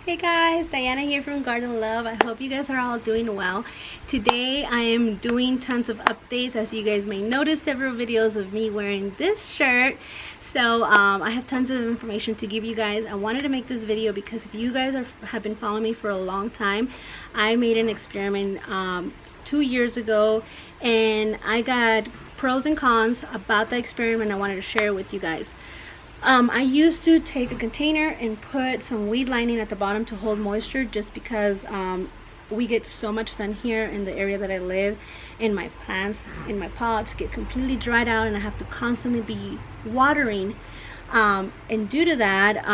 Hey guys, Diana here from Garden Love. I hope you guys are all doing well. Today I am doing tons of updates. As you guys may notice, several videos of me wearing this shirt. So I have tons of information to give you guys. I wanted to make this video because if you guys have been following me for a long time, I made an experiment 2 years ago, and I got pros and cons about the experiment. I wanted to share it with you guys. I used to take a container and put some weed lining at the bottom to hold moisture, just because we get so much sun here in the area that I live, and my plants in my pots get completely dried out and I have to constantly be watering, and due to that,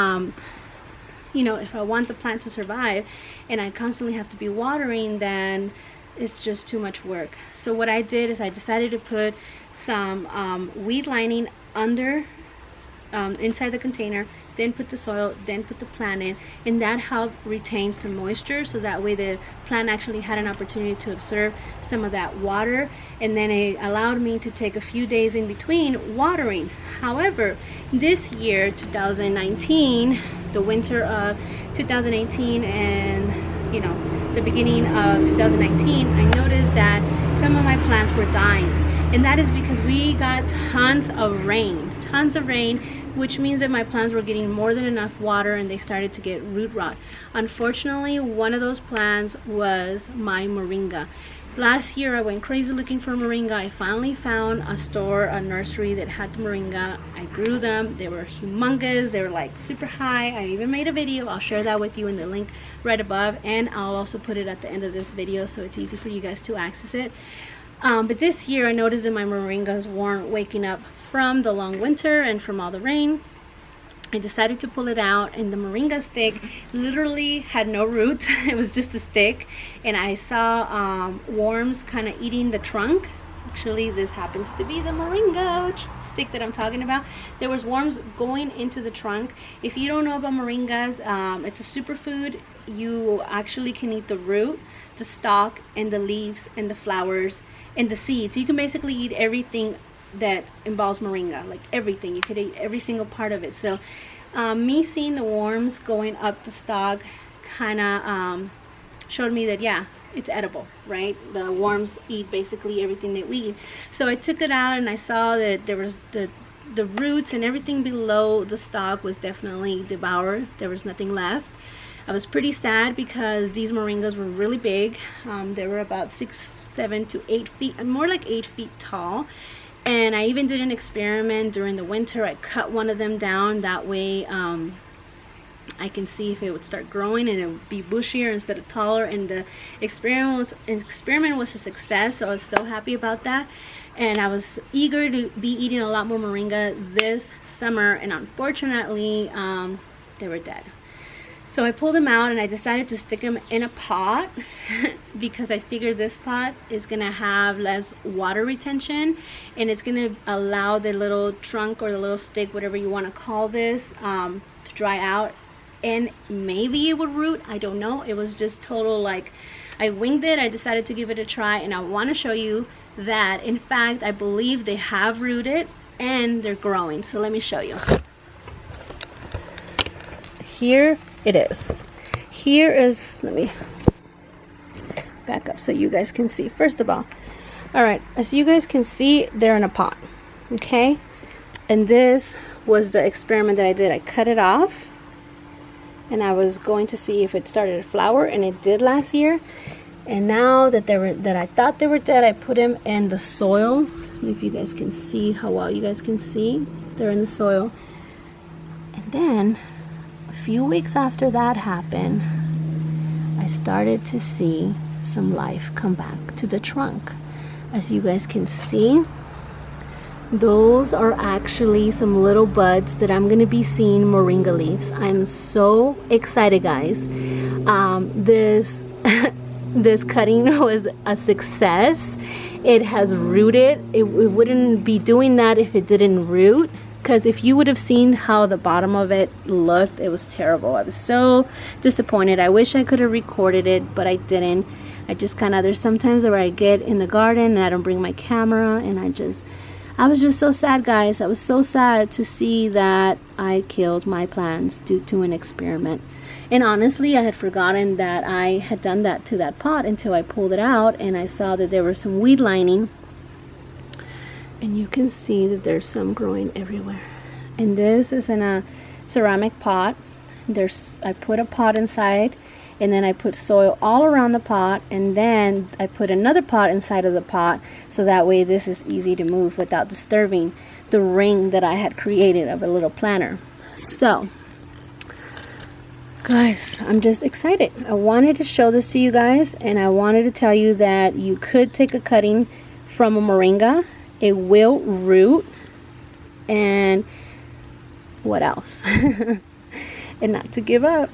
you know, if I want the plant to survive and I constantly have to be watering, then it's just too much work. So what I did is I decided to put some weed lining under inside the container, then put the soil, then put the plant in, and that helped retain some moisture, so that way the plant actually had an opportunity to absorb some of that water, and then it allowed me to take a few days in between watering. However, this year, 2019, the winter of 2018 and the beginning of 2019, I noticed that some of my plants were dying, and that is because we got tons of rain, which means that my plants were getting more than enough water and they started to get root rot. Unfortunately, one of those plants was my Moringa. Last year I went crazy looking for Moringa. I finally found a nursery that had Moringa. I grew them. They were humongous. They were like super high. I even made a video. I'll share that with you in the link right above, and I'll also put it at the end of this video so it's easy for you guys to access it. But this year I noticed that my Moringas weren't waking up from the long winter and from all the rain. I decided to pull it out, and the Moringa stick literally had no roots. It was just a stick, and I saw worms kind of eating the trunk. Actually, this happens to be the Moringa stick that I'm talking about. There was worms going into the trunk. If you don't know about Moringas, it's a superfood. You actually can eat the root, the stalk, and the leaves, and the flowers, and the seeds. You can basically eat everything that involves Moringa, like everything. You could eat every single part of it. So me seeing the worms going up the stalk kind of showed me that, yeah, it's edible, right? The worms eat basically everything that we eat. So I took it out and I saw that there was the roots and everything below the stalk was definitely devoured. There was nothing left. I was pretty sad because these Moringas were really big. They were about 6, 7 to 8 feet, more like 8 feet tall. And I even did an experiment during the winter. I cut one of them down, that way I can see if it would start growing and it would be bushier instead of taller. And the experiment was a success, so I was so happy about that. And I was eager to be eating a lot more Moringa this summer, and unfortunately they were dead. So I pulled them out and I decided to stick them in a pot because I figured this pot is going to have less water retention, and it's going to allow the little trunk or the little stick, whatever you want to call this, to dry out, and maybe it would root. I don't know. It was just total, like, I winged it. I decided to give it a try, and I want to show you that in fact I believe they have rooted and they're growing. So let me show you. Here it is. Here is, let me back up so you guys can see. First of all right, as you guys can see, they're in a pot, okay? And this was the experiment that I did. I cut it off and I was going to see if it started to flower, and it did last year. And now that I thought they were dead, I put them in the soil. If you guys can see how well you guys can see, they're in the soil. And then a few weeks after that happened, I started to see some life come back to the trunk. As you guys can see, those are actually some little buds that I'm going to be seeing Moringa leaves. I'm so excited, guys. This cutting was a success. It has rooted. It wouldn't be doing that if it didn't root, because if you would have seen how the bottom of it looked, it was terrible. I was so disappointed. I wish I could have recorded it, but I didn't. I just kind of, there's sometimes where I get in the garden and I don't bring my camera, and I was just so sad, guys. I was so sad to see that I killed my plants due to an experiment. And honestly, I had forgotten that I had done that to that pot until I pulled it out and I saw that there was some weed lining. And you can see that there's some growing everywhere. And this is in a ceramic pot. I put a pot inside, and then I put soil all around the pot, and then I put another pot inside of the pot, so that way this is easy to move without disturbing the ring that I had created of a little planter. So guys, I'm just excited. I wanted to show this to you guys, and I wanted to tell you that you could take a cutting from a moringa. It will root, and what else? And not to give up,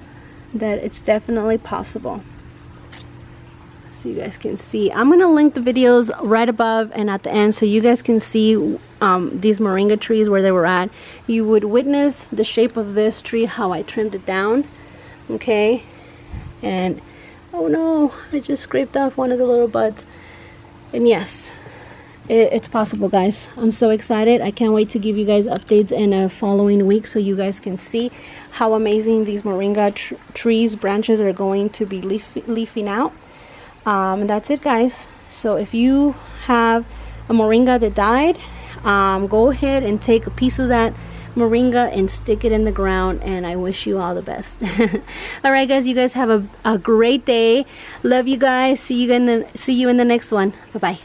that it's definitely possible. So you guys can see, I'm gonna link the videos right above and at the end, so you guys can see these moringa trees where they were at. You would witness the shape of this tree, how I trimmed it down. Okay, and oh no, I just scraped off one of the little buds. And yes, it's possible, guys. I'm so excited. I can't wait to give you guys updates in a following week, so you guys can see how amazing these moringa trees branches are going to be leafing out. And that's it, guys. So if you have a moringa that died, go ahead and take a piece of that moringa and stick it in the ground, and I wish you all the best. All right, guys, you guys have a great day. Love you guys. See you in the next one. Bye bye.